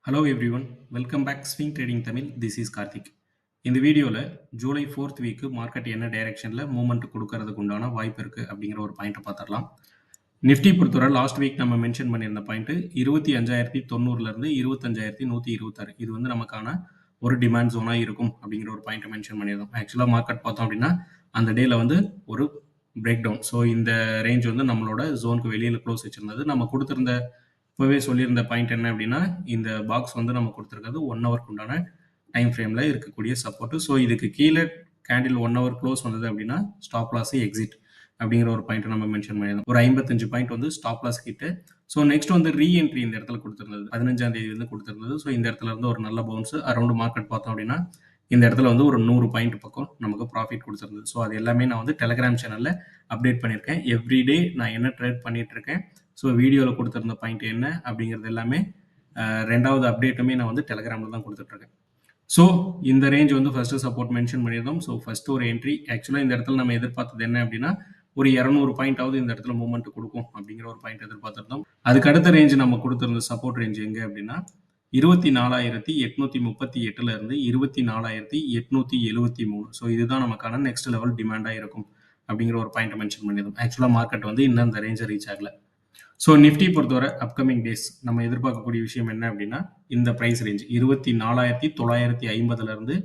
Hello everyone, welcome back swing trading Tamil. This is Karthik. இந்த வீடியோவில் July 4th week market என்ன டைரக்ஷனில் மூவ்மெண்ட் கொடுக்கறதுக்கு உண்டான வாய்ப்பு இருக்குது அப்படிங்கிற ஒரு பாயிண்ட்டை பார்த்துடலாம். நிஃப்டி பொறுத்தவரை லாஸ்ட் வீக் நம்ம மென்ஷன் பண்ணியிருந்த பாயிண்ட் 25,090லேருந்து 25,126. இது வந்து நமக்கான ஒரு டிமாண்ட் ஜோனாக இருக்கும் அப்படிங்கிற ஒரு பாயிண்ட்டை மென்ஷன் பண்ணியிருந்தோம். ஆக்சுவலாக மார்க்கெட் பார்த்தோம் அப்படின்னா அந்த டேயில் வந்து ஒரு பிரேக் டவுன். ஸோ இந்த ரேஞ்ச் வந்து நம்மளோட ஜோனுக்கு வெளியில் க்ளோஸ் வச்சிருந்தது. நம்ம கொடுத்துருந்த இப்போவே சொல்லியிருந்த பாயிண்ட் என்ன அப்படின்னா, இந்த பாக்ஸ் வந்து நம்ம கொடுத்துருக்கிறது 1 ஹவருக்கு உண்டான டைம் ஃப்ரேமில் இருக்கக்கூடிய சப்போர்ட்டு. ஸோ இதுக்கு கீழே கேண்டில் 1 ஹவர் க்ளோஸ் வந்தது அப்படின்னா ஸ்டாப் லாஸ் எக்ஸிட் அப்படிங்கிற ஒரு பாயிண்ட் நம்ம மென்ஷன் பண்ணியிருந்தோம். ஒரு 55 பாயிண்ட் வந்து ஸ்டாப் லாஸ் கிட்ட. ஸோ நெக்ஸ்ட் வந்து ரீஎன்ட்ரி இந்த இடத்துல கொடுத்துருந்தது, 15ஆம் தேதி வந்து கொடுத்துருந்தது. ஸோ இந்த இடத்துல இருந்து ஒரு நல்ல பவுன்ஸ் அரௌண்ட் மார்க்கெட் பார்த்தோம் அப்படின்னா இந்த இடத்துல வந்து ஒரு 100 பாயிண்ட் பக்கம் நமக்கு ப்ராஃபிட் கொடுத்துருந்தது. ஸோ அது எல்லாமே நான் வந்து டெலகிராம் சேனலில் அப்டேட் பண்ணியிருக்கேன். எவ்ரிடே நான் என்ன ட்ரேட் பண்ணிட்டு இருக்கேன், ஸோ வீடியோவில் கொடுத்துருந்த பாயிண்ட் என்ன அப்படிங்கிறது எல்லாமே ரெண்டாவது அப்டேட்டுமே நான் வந்து டெலகிராமில் தான் கொடுத்துட்ருக்கேன். ஸோ இந்த ரேஞ்ச் வந்து ஃபஸ்ட்டு சப்போர்ட் மென்ஷன் பண்ணியிருந்தோம். ஸோ ஃபஸ்ட்டு ஒரு என்ட்ரி. ஆக்சுவலாக இந்த இடத்துல நம்ம எதிர்பார்த்தது என்ன அப்படின்னா ஒரு 200 பாயிண்டாவது இந்த இடத்துல மூவ்மெண்ட் கொடுக்கும் அப்படிங்கிற ஒரு பாயிண்ட் எதிர்பார்த்துருந்தோம். அதுக்கு அடுத்த ரேஞ்ச் நம்ம கொடுத்துருந்த சப்போர்ட் ரேஞ்ச் எங்கே அப்படின்னா 24,838 இருந்து 24,873. ஸோ இதுதான் நமக்கான நெக்ஸ்ட் லெவல் டிமாண்டாக இருக்கும் அப்படிங்கிற ஒரு பாயிண்ட் மென்ஷன் பண்ணியிருந்தோம். ஆக்சுவலாக மார்க்கெட் வந்து இன்னும் அந்த ரேஞ்சை ரீச் ஆகல. ஸோ நிஃப்டி பொறுத்தவரை அப்கமிங் டேஸ் நம்ம எதிர்பார்க்கக்கூடிய விஷயம் என்ன அப்படின்னா இந்த ப்ரைஸ் ரேஞ்ச் 24,950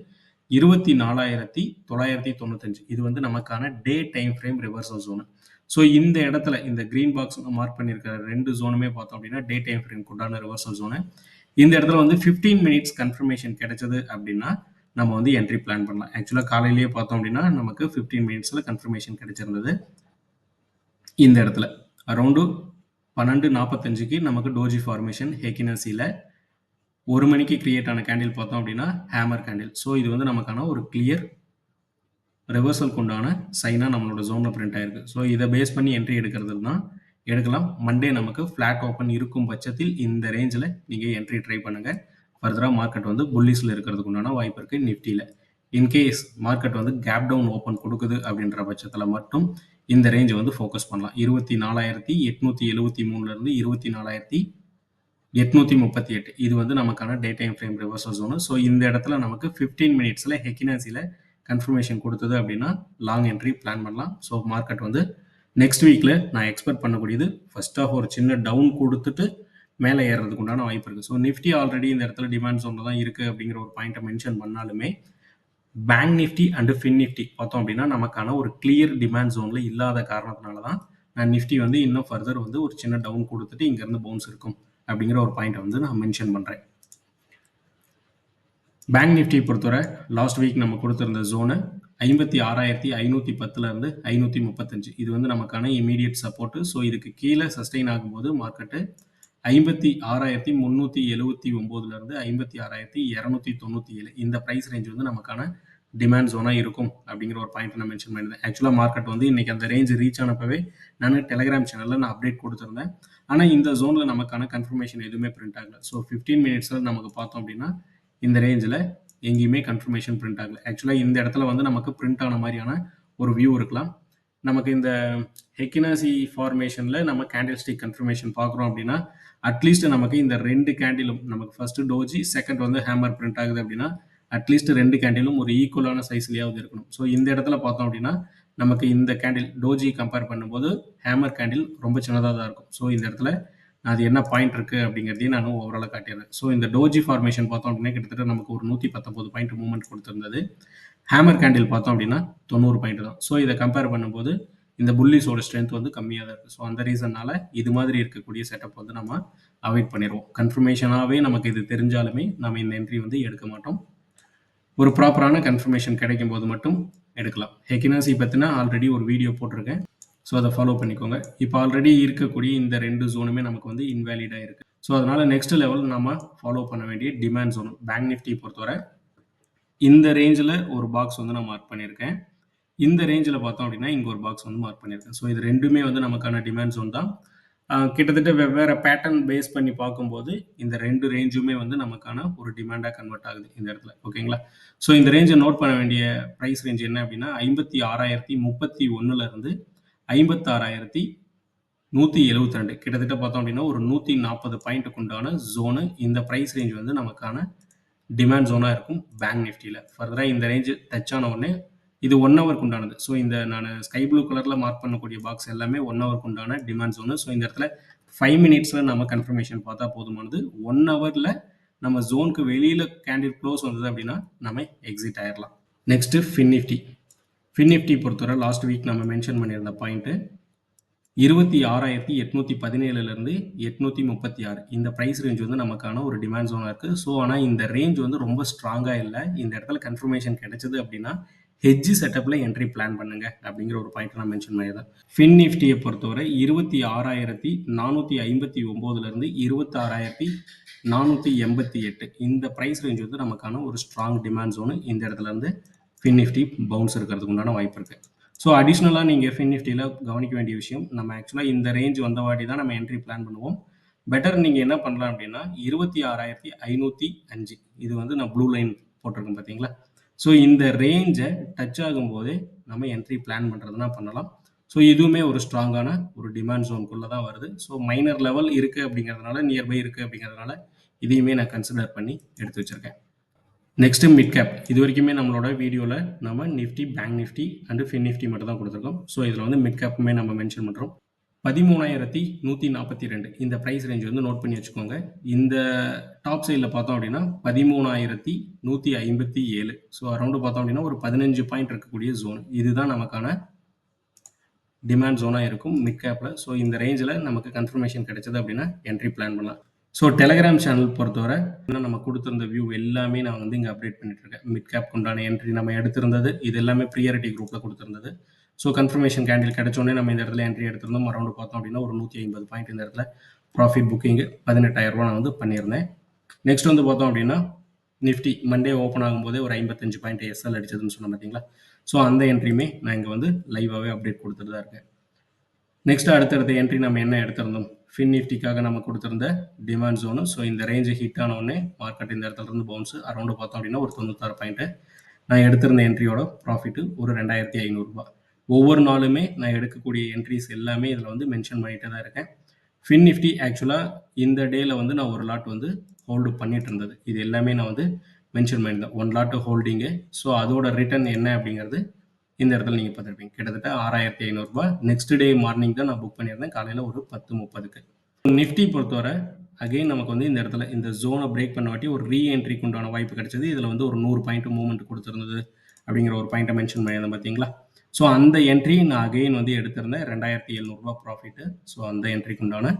24,995. இது வந்து நமக்கான day time frame reversal zone. So இந்த இடத்துல இந்த கிரீன் பாக்ஸ் மார்க் பண்ணியிருக்கிற ரெண்டு ஜோனுமே பார்த்தோம் அப்படின்னா டே டைம் ஃப்ரேம் உண்டான ரிவர்சல் ஜோனு. இந்த இடத்துல வந்து 15 மினிட்ஸ் கன்ஃபர்மேஷன் கிடைச்சது அப்படின்னா நம்ம வந்து என்ட்ரி பிளான் பண்ணலாம். ஆக்சுவலாக காலையிலேயே பார்த்தோம் அப்படின்னா நமக்கு 15 மினிட்ஸில் கன்ஃபர்மேஷன் கிடைச்சிருந்தது. இந்த இடத்துல அரௌண்டு 12:45க்கு நமக்கு டோஜி ஃபார்மேஷன் ஹெக்கினசியில் 1 மணிக்கு கிரியேட் ஆன கேண்டில் பார்த்தோம் அப்படின்னா ஹேமர் கேண்டில். ஸோ இது வந்து நமக்கான ஒரு கிளியர் ரிவர்சலுக்கு உண்டான சைனாக நம்மளோட ஜோனில் பிரிண்ட் ஆயிருக்கு. ஸோ இதை பேஸ் பண்ணி என்ட்ரி எடுக்கிறது தான் எடுக்கலாம். மண்டே நமக்கு ஃப்ளாட் ஓப்பன் இருக்கும் பட்சத்தில் இந்த ரேஞ்சில் நீங்கள் என்ட்ரி ட்ரை பண்ணுங்கள். ஃபர்தராக மார்க்கெட் வந்து புல்லிஸில் இருக்கிறதுக்கு உண்டான வாய்ப்பு இருக்குது நிஃப்டியில். இன்கேஸ் மார்க்கெட் வந்து கேப் டவுன் ஓப்பன் கொடுக்குது அப்படின்ற பட்சத்தில் மட்டும் இந்த ரேஞ்சை வந்து ஃபோக்கஸ் பண்ணலாம். 24,873 24,838. இது வந்து நமக்கான day time frame reversal zone. So இந்த இடத்துல நமக்கு 15 மினிட்ஸில் ஹெக்கினசியில் கன்ஃபர்மேஷன் கொடுத்தது அப்படின்னா லாங் என்ட்ரி பிளான் பண்ணலாம். ஸோ மார்க்கெட் வந்து நெக்ஸ்ட் வீக்கில் நான் எக்ஸ்பெக்ட் பண்ணக்கூடியது ஃபர்ஸ்ட் ஆஃப் ஒரு சின்ன டவுன் கொடுத்துட்டு மேலே ஏறுறதுக்கு உண்டான வாய்ப்பு இருக்குது. ஸோ நிஃப்டி ஆல்ரெடி இந்த இடத்துல டிமாண்ட் ஜோனில் தான் இருக்குது அப்படிங்கிற ஒரு பாயிண்ட்டை மென்ஷன் பண்ணாலுமே bank Nifty and fin Nifty பார்த்தோம் அப்படின்னா நமக்கான ஒரு கிளியர் டிமாண்ட் ஜோனில் இல்லாத காரணத்தினால தான் நான் நிஃப்டி வந்து இன்னும் ஃபர்தர் வந்து ஒரு சின்ன டவுன் கொடுத்துட்டு இங்கேருந்து பவுன்ஸ் இருக்கும் அப்படிங்கிற ஒரு பாயிண்ட்டை வந்து நான் மென்ஷன் பண்ணுறேன். பேங்க் நிஃப்டி பொறுத்தவரை லாஸ்ட் வீக் நம்ம கொடுத்துருந்த ஜோனு 56,510 இருந்து 535. இது வந்து நமக்கான இமீடியட் சப்போர்ட்டு. ஸோ இதுக்கு கீழே சஸ்டெயின் ஆகும்போது மார்க்கெட்டு 56,379 இருந்து 56,297 இந்த ப்ரைஸ் ரேஞ்ச் வந்து நமக்கான டிமாண்ட் ஜோனாக இருக்கும் அப்படிங்கிற ஒரு பாயிண்ட் நான் மென்ஷன் பண்ணியிருந்தேன். ஆக்சுவலாக மார்க்கெட் வந்து இன்றைக்கி அந்த ரேஞ்ச் ரீச் ஆனப்பவே நான் டெலகிராம் சேனலில் நான் அப்டேட் கொடுத்துருந்தேன். ஆனால் இந்த ஜோனில் நமக்கான கன்ஃபர்மேஷன் எதுவுமே பிரிண்ட் ஆகலை. ஸோ 15 மினிட்ஸில் நமக்கு பார்த்தோம் அப்படின்னா இந்த ரேஞ்சில் எங்கேயுமே கன்ஃபர்மேஷன் பிரிண்ட் ஆகலை. ஆக்சுவலாக இந்த இடத்துல வந்து நமக்கு பிரிண்ட் ஆன மாதிரியான ஒரு வியூ இருக்கலாம். நமக்கு இந்த ஹெக்கினாசி ஃபார்மேஷனில் நம்ம கேண்டில் ஸ்டிக் கன்ஃபர்மேஷன் பார்க்குறோம் அப்படின்னா அட்லீஸ்ட் நமக்கு இந்த ரெண்டு கேண்டிலும் நமக்கு ஃபஸ்ட்டு டோஜி, செகண்ட் வந்து ஹேமர் பிரிண்ட் ஆகுது அப்படின்னா அட்லீஸ்ட் ரெண்டு கேண்டிலும் ஒரு ஈக்குவலான சைஸ்லேயாவது இருக்கணும். ஸோ இந்த இடத்துல பார்த்தோம் அப்படின்னா நமக்கு இந்த கேண்டில் டோஜி கம்பேர் பண்ணும்போது ஹேமர் கேண்டில் ரொம்ப சின்னதாக தான் இருக்கும். ஸோ இந்த இடத்துல அது என்ன பாயிண்ட் இருக்குது அப்படிங்கிறதையும் நான் ஓவராலாக காட்டிடுறேன். ஸோ இந்த டோஜி ஃபார்மேஷன் பார்த்தோம் அப்படின்னா கிட்டத்தட்ட நமக்கு ஒரு 119 பாயிண்ட் மூவ்மெண்ட் கொடுத்துருந்தது. ஹேமர் கேண்டில் பார்த்தோம் அப்படின்னா 90 பாயிண்ட் தான். ஸோ இதை கம்பேர் பண்ணும்போது இந்த புல்லிஸோட ஸ்ட்ரென்த் வந்து கம்மியாக தான் இருக்குது. ஸோ அந்த ரீசன்னால இது மாதிரி இருக்கக்கூடிய செட்டப் வந்து நம்ம அவாய்ட் பண்ணிடுவோம். கன்ஃபர்மேஷனாகவே நமக்கு இது தெரிஞ்சாலுமே நம்ம இந்த என்ட்ரி வந்து எடுக்க மாட்டோம். ஒரு ப்ராப்பரான கன்ஃபர்மேஷன் கிடைக்கும் போது மட்டும் எடுக்கலாம். ஹெக்கினாசி பற்றினா ஆல்ரெடி ஒரு வீடியோ போட்டிருக்கேன். ஸோ அதை ஃபாலோ பண்ணிக்கோங்க. இப்போ ஆல்ரெடி இருக்கக்கூடிய இந்த ரெண்டு ஜோனுமே நமக்கு வந்து இன்வேலிடாக இருக்குது. ஸோ அதனால் நெக்ஸ்ட் லெவல் நம்ம ஃபாலோ பண்ண வேண்டிய டிமாண்ட் ஜோன் பேங்க் நிஃப்டி பொறுத்தவரை இந்த ரேஞ்சில் ஒரு பாக்ஸ் வந்து நான் மார்க் பண்ணியிருக்கேன். இந்த ரேஞ்சில் பார்த்தோம் அப்படின்னா இங்கே ஒரு பாக்ஸ் வந்து மார்க் பண்ணியிருக்கேன். ஸோ இது ரெண்டுமே வந்து நமக்கான டிமாண்ட் ஜோன் தான். கிட்டத்தட்ட வெவ்வேறு பேட்டர்ன் பேஸ் பண்ணி பார்க்கும்போது இந்த ரெண்டு ரேஞ்சுமே வந்து நமக்கான ஒரு டிமாண்டாக கன்வெர்ட் ஆகுது இந்த இடத்துல. ஓகேங்களா? ஸோ இந்த ரேஞ்சை நோட் பண்ண வேண்டிய ப்ரைஸ் ரேஞ்ச் என்ன அப்படின்னா 56,031 56,032 172 கிட்டத்தட்ட பார்த்தோம் அப்படின்னா ஒரு 140 பாயிண்ட்டுக்கு உண்டான ஜோனு. இந்த பிரைஸ் ரேஞ்ச் வந்து நமக்கான டிமாண்ட் ஜோனா இருக்கும் பேங்க் நிஃப்டியில். ஃபர்தராக இந்த ரேஞ்ச் டச் ஆன உடனே இது 1 ஹவருக்கு உண்டானது. ஸோ இந்த நான் ஸ்கை ப்ளூ கலரில் மார்க் பண்ணக்கூடிய பாக்ஸ் எல்லாமே 1 ஹவருக்கு உண்டான டிமாண்ட் ஜோனு. ஸோ இந்த இடத்துல 5 மினிட்ஸில் நம்ம கன்ஃபர்மேஷன் பார்த்தா போதுமானது. 1 ஹவரில் நம்ம ஜோனுக்கு வெளியில் கேண்டில் க்ளோஸ் வந்தது அப்படின்னா நம்ம எக்ஸிட் ஆயிடலாம். நெக்ஸ்ட்டு ஃபின் நிஃப்டி பொறுத்தவரை லாஸ்ட் வீக் நம்ம மென்ஷன் பண்ணியிருந்த பாயிண்ட்டு 26,817லேருந்து 836 இந்த ப்ரைஸ் ரேஞ்ச் வந்து நமக்கான ஒரு டிமாண்ட் ஜோனாக இருக்குது. ஸோ ஆனால் இந்த ரேஞ்ச் வந்து ரொம்ப ஸ்ட்ராங்காக இல்லை. இந்த இடத்துல கன்ஃபர்மேஷன் கிடைச்சது அப்படின்னா ஹெட்ஜ் செட்டப்பில் என்ட்ரி பிளான் பண்ணுங்க அப்படிங்கிற ஒரு பாயிண்ட் நான் மென்ஷன் பண்ணியிருந்தேன். ஃபின் நிஃப்டியை பொறுத்தவரை 26,459லேருந்து 26,488 இந்த ப்ரைஸ் ரேஞ்ச் வந்து நமக்கான ஒரு ஸ்ட்ராங் டிமாண்ட் ஜோனு. இந்த இடத்துல இருந்து ஃபின் நிஃப்டி பவுன்ஸ் இருக்கிறதுக்கு உண்டான வாய்ப்பு இருக்குது. ஸோ அடிஷ்னலாக நீங்கள் ஃபின் நிஃப்டியில் கவனிக்க வேண்டிய விஷயம், நம்ம ஆக்சுவலாக இந்த ரேஞ்ச் வந்த வாட்டி தான் நம்ம என்ட்ரி பிளான் பண்ணுவோம். பெட்டர் நீங்கள் என்ன பண்ணலாம் அப்படின்னா 26,505 இது வந்து நான் ப்ளூ லைன் போட்டிருக்கேன் பார்த்தீங்களா. ஸோ இந்த ரேஞ்சை டச் ஆகும்போதே நம்ம என்ட்ரி பிளான் பண்ணுறதுனா பண்ணலாம். ஸோ இதுவுமே ஒரு ஸ்ட்ராங்கான ஒரு டிமாண்ட் ஜோனுக்குள்ளே தான் வருது. ஸோ மைனர் லெவல் இருக்குது அப்படிங்கிறதுனால, நியர்பை இருக்குது அப்படிங்கிறதுனால இதையுமே நான் கன்சிடர் பண்ணி எடுத்து வச்சுருக்கேன். Next mid cap. இது வரைக்குமே நம்மளோட வீடியோவில் நம்ம Nifty, bank Nifty and fin Nifty மட்டும் தான் கொடுத்துருக்கோம். ஸோ இதில் வந்து மிட் கேப்புமே நம்ம மென்ஷன் பண்ணுறோம். 13,142 இந்த ப்ரைஸ் ரேஞ்ச் வந்து நோட் பண்ணி வச்சுக்கோங்க. இந்த டாப் சைடில் பார்த்தோம் அப்படின்னா 13,157. ஸோ அரௌண்டு பார்த்தோம் அப்படின்னா ஒரு 15 பாயிண்ட் இருக்கக்கூடிய ஜோன். இதுதான் நமக்கான டிமாண்ட் ஜோனாக இருக்கும் மிட் கேப்பில். ஸோ இந்த ரேஞ்சில் நமக்கு கன்ஃபர்மேஷன் கிடைச்சது அப்படின்னா என்ட்ரி பிளான் பண்ணலாம். ஸோ டெலகிராம் சேனல் பொறுத்தவரை நம்ம கொடுத்துருந்த வியூ எல்லாமே நான் வந்து இங்கே அப்டேட் பண்ணிட்டு இருக்கேன். மிட் கேப் உண்டான என்ட்ரி நம்ம எடுத்திருந்தது, இது எல்லாமே ப்ரியாரிட்டி குரூப்பில் கொடுத்துருந்தது. ஸோ கன்ஃபர்மேஷன் கேண்டில் கிடைச்சோடனே நம்ம இந்த இடத்துல என்ட்ரி எடுத்திருந்தோம். அரௌண்ட் பார்த்தோம் அப்படின்னா ஒரு 150 பாயிண்ட் இந்த இடத்துல ப்ராஃபிட் புக்கிங்கு 18,000 ரூபா நான் வந்து பண்ணியிருந்தேன். நெக்ஸ்ட் வந்து பார்த்தோம் அப்படின்னா நிஃப்டி மண்டே ஓப்பன் ஆகும்போதே ஒரு 55 பாயிண்ட் எஸ்எல் அடிச்சதுன்னு சொன்னேன் பார்த்தீங்களா. ஸோ அந்த என்ட்ரியுமே நான் இங்கே வந்து லைவாகவே அப்டேட் கொடுத்துட்டு தான் இருக்கேன். நெக்ஸ்ட் அடுத்தடுத்த என்ட்ரி நம்ம என்ன எடுத்திருந்தோம், ஃபின் நிஃப்டிக்காக நம்ம கொடுத்துருந்த டிமாண்ட் ஜோனு. ஸோ இந்த ரேஞ்சு ஹிட் ஆன உடனே மார்க்கெட் இந்த இடத்துல இருந்து பவுன்ஸ் அரௌண்டு பார்த்தோம் அப்படின்னா ஒரு 96 பாயிண்ட்டு. நான் எடுத்திருந்த என்ட்ரியோட ப்ராஃபிட்டு ஒரு 2,500 ரூபா. ஒவ்வொரு நாளுமே நான் எடுக்கக்கூடிய என்ட்ரிஸ் எல்லாமே இதில் வந்து மென்ஷன் பண்ணிட்டு தான் இருக்கேன். ஃபின் நிஃப்டி ஆக்சுவலாக இந்த டேயில் வந்து நான் ஒரு லாட் வந்து ஹோல்டு பண்ணிட்டு இருந்தது. இது எல்லாமே நான் வந்து மென்ஷன் பண்ணியிருந்தேன். 1 லாட் ஹோல்டிங்கு. ஸோ அதோட ரிட்டர்ன் என்ன அப்படிங்கிறது இந்த இடத்துல நீங்கள் பார்த்துருப்பீங்க. கிட்டத்தட்ட 6,500 ரூபா. நெக்ஸ்ட் டே மார்னிங் தான் நான் புக் பண்ணியிருந்தேன், காலையில் ஒரு 10:30க்கு. நிஃப்டி பொறுத்தவரை அகெயின் நமக்கு வந்து இந்த இடத்துல இந்த ஜோனை பிரேக் பண்ண வாட்டி ஒரு ரீஎன்ட்ரிக்கு உண்டான வாய்ப்பு கிடைச்சது. இதில் வந்து ஒரு 100 பாயிண்ட் மூவ்மெண்ட் கொடுத்துருந்தது அப்படிங்கிற ஒரு பாயிண்ட்டை மென்ஷன் பண்ணியிருந்தேன் பார்த்தீங்களா. ஸோ அந்த என்ட்ரி நான் அகெயின் வந்து எடுத்திருந்தேன் 2,700 ரூபா ப்ராஃபிட்டு. ஸோ அந்த என்ட்ரிக்கு உண்டான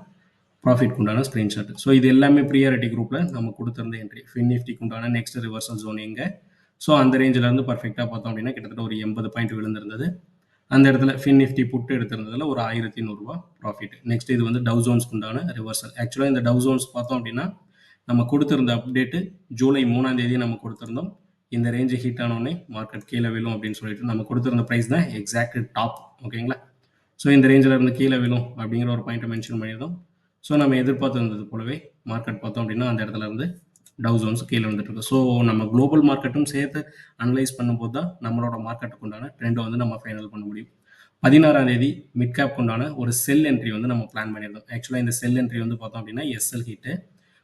ப்ராஃபிட் உண்டான ஸ்க்ரீன்ஷாட். ஸோ இது எல்லாமே ப்ரியாரிட்டி குரூப்பில் நம்ம கொடுத்துருந்த என்ட்ரி. ஃபின் நிஃப்டிக்கு உண்டான நெக்ஸ்ட் ரிவர்சல் ஜோன் எங்கே, ஸோ அந்த ரேஞ்சில் இருந்து பர்ஃபெக்டாக பார்த்தோம் அப்படின்னா கிட்டத்தட்ட ஒரு 80 பாயிண்ட் விழுந்திருந்தது. அந்த இடத்துல ஃபின் நிஃப்டி புட்டு எடுத்திருந்ததில் ஒரு 1,100 ரூபா ப்ராஃபிட். நெக்ஸ்ட் இது வந்து டவ் ஜோன்ஸ்க்கு உண்டான ரிவர்சல். ஆக்சுவலாக இந்த டவ் ஜோன்ஸ் பார்த்தோம் அப்படின்னா நம்ம கொடுத்துருந்த அப்டேட்டு ஜூலை 3ஆம் தேதி நம்ம கொடுத்துருந்தோம். இந்த ரேஞ்சு ஹிட் ஆனோடனே மார்க்கெட் கீழே விழும் அப்படின்னு சொல்லிட்டு நம்ம கொடுத்துருந்த ப்ரைஸ் தான் எக்ஸாக்ட் டாப். ஓகேங்களா. ஸோ இந்த ரேஞ்சில் இருந்து கீழே விழும் அப்படிங்கிற ஒரு பாயிண்ட்டை மென்ஷன் பண்ணியிருந்தோம். ஸோ நம்ம எதிர்பார்த்துருந்தது போலவே மார்க்கெட் பார்த்தோம் அப்படின்னா அந்த இடத்துல இருந்து டவ் ஜோன்ஸ் கீழே வந்துட்டு இருக்கு. ஸோ நம்ம குளோபல் மார்க்கெட்டும் சேர்த்து அனலைஸ் பண்ணும்போது தான் நம்மளோட மார்க்கெட்டுக்கு உண்டான ட்ரெண்டை வந்து நம்ம ஃபைனல் பண்ண முடியும். 16ஆம் தேதி மிட் கேப் உண்டான ஒரு செல் என்ட்ரி வந்து நம்ம பிளான் பண்ணியிருந்தோம். ஆக்சுவலாக இந்த செல் என்ட்ரி வந்து பார்த்தோம் அப்படின்னா எஸ்எல் ஹிட்டு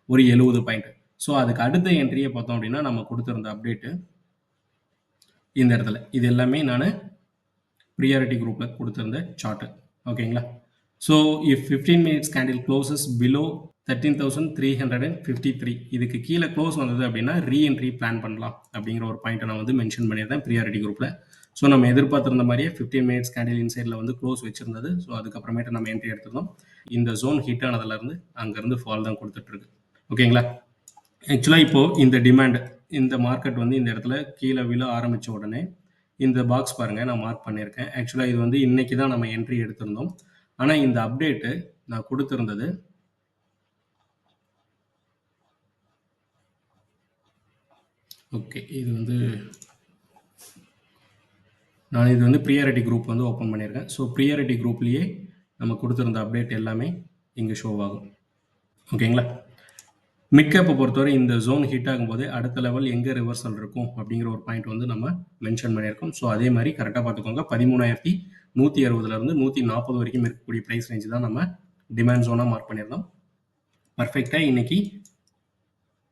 ஒரு 70 பாயிண்ட். ஸோ அதுக்கு அடுத்த என்ட்ரியை பார்த்தோம் அப்படின்னா நம்ம கொடுத்துருந்த அப்டேட்டு இந்த இடத்துல. இது எல்லாமே நான் ப்ரியாரிட்டி குரூப்பில் கொடுத்துருந்த சார்ட்டு. ஓகேங்களா. So if 15 minutes candle closes below 13,353 இதுக்கு கீழே க்ளோஸ் வந்தது அப்படின்னா ரீஎன்ட்ரி பிளான் பண்ணலாம் அப்படிங்கிற ஒரு பாயிண்ட்டை நான் வந்து மென்ஷன் பண்ணியிருந்தேன் ப்ரியாரிட்டி குரூப்பில். ஸோ நம்ம எதிர்பார்த்திருந்த மாதிரியே 15 மினிட்ஸ் கேண்டில் இன்சைடில் வந்து க்ளோஸ் வச்சிருந்தது. ஸோ அதுக்கப்புறமேட்டு நம்ம என்ட்ரி எடுத்திருந்தோம். இந்த ஜோன் ஹிட் ஆனதுலேருந்து அங்கேருந்து ஃபால் தான் கொடுத்துட்ருக்கு. ஓகேங்களா. ஆக்சுவலாக இப்போது இந்த டிமாண்ட் இந்த மார்க்கெட் வந்து இந்த இடத்துல கீழே விழ ஆரம்பித்த உடனே இந்த பாக்ஸ் பாருங்கள் நான் மார்க் பண்ணியிருக்கேன். ஆக்சுவலாக இது வந்து இன்றைக்கி தான் நம்ம என்ட்ரி எடுத்திருந்தோம். ஆனால் இந்த அப்டேட்டு நான் கொடுத்துருந்தது ஓகே. இது வந்து நான் இது வந்து ப்ரியாரிட்டி குரூப் வந்து ஓப்பன் பண்ணியிருக்கேன். ஸோ ப்ரியாரிட்டி குரூப்லேயே நம்ம கொடுத்துருந்த அப்டேட் எல்லாமே இங்கே ஷோ ஆகும். ஓகேங்களா. மிட் கேப்பை பொறுத்தவரை இந்த ஜோன் ஹிட் ஆகும்போது அடுத்த லெவல் எங்கே ரிவர்சல் இருக்கும் அப்படிங்கிற ஒரு பாயிண்ட் வந்து நம்ம மென்ஷன் பண்ணியிருக்கோம். ஸோ அதே மாதிரி கரெக்டாக பார்த்துக்கோங்க. 13,160 140 வரைக்கும் இருக்கக்கூடிய ப்ரைஸ் ரேஞ்சு தான் நம்ம டிமாண்ட் ஜோனாக மார்க் பண்ணியிருந்தோம். பர்ஃபெக்டாக இன்னைக்கு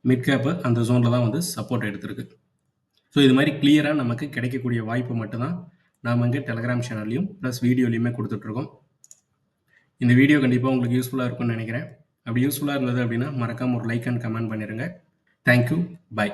மிட் கேப்பு அந்த ஜோனில் தான் வந்து சப்போர்ட் எடுத்திருக்கு. ஸோ இது மாதிரி கிளியராக நமக்கு கிடைக்கக்கூடிய வாய்ப்பு மட்டும்தான் நாம் இங்கே டெலகிராம் சேனல்லையும் ப்ளஸ் வீடியோலையுமே கொடுத்துட்ருக்கோம். இந்த வீடியோ கண்டிப்பாக உங்களுக்கு யூஸ்ஃபுல்லாக இருக்கும்னு நினைக்கிறேன். அப்படி யூஸ்ஃபுல்லாக இருந்தது அப்படின்னா மறக்காமல் ஒரு லைக் அண்ட் கமெண்ட் பண்ணிடுங்க. தேங்க்யூ. பை.